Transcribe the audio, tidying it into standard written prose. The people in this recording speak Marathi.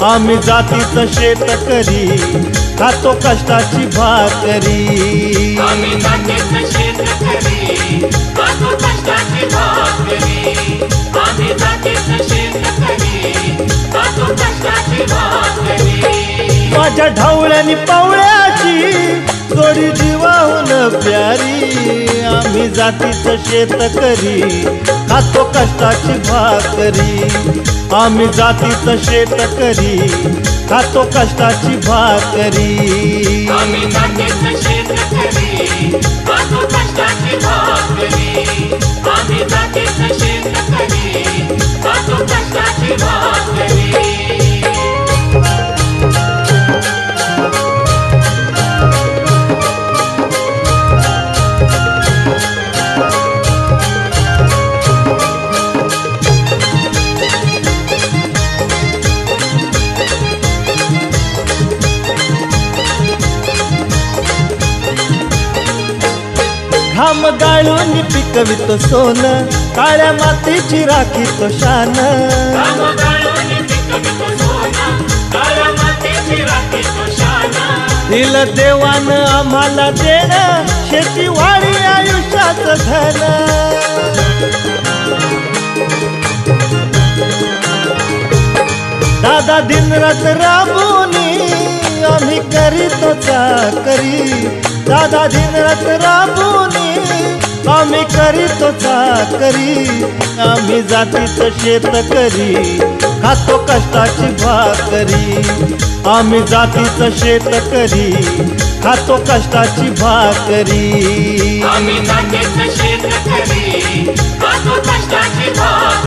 आम्ही जातीचं शेतकरी खातो कष्टाची भाकरी। आम्ही जातीचं शेतकरी खातो कष्टाची भाकरी। आम्ही जातीचं शेतकरी खातो कष्टाची भाकरी। माझ्या ढवळ्यानी पवळ्याची जोडी जीवाहून प्यारी। आम्ही जातीचं शेतकरी खातो कष्टाची भाकरी। आम्ही जातीचं शेतकरी खातो कष्टाची भाकरी। आम्ही जातीचं शेतकरी खातो कष्टाची भाकरी। आम्ही जातीचं शेतकरी खातो कष्टाची भाकरी। घाम गाळून पिकवितो सोनं, काळ्या मातीची राखीतो शान। घाम गाळून पिकवितो सोनं, काळ्या मातीची राखीतो शान। दिलं देवानं आम्हाला देणं, शेती वाढी आयुष्याचं धन। दादा दिनरात राबूनी आम्ही करीतो चाकरी। दादा दिनरात राबूनी आम्ही करीतो चाकरी। आम्ही जातीचं शेतकरी खातो कष्टाची भाकरी। आम्ही जातीचं शेतकरी खातो कष्टाची भाकरी। आम्ही जातीचं शेतकरी खातो कष्टाची भाकरी।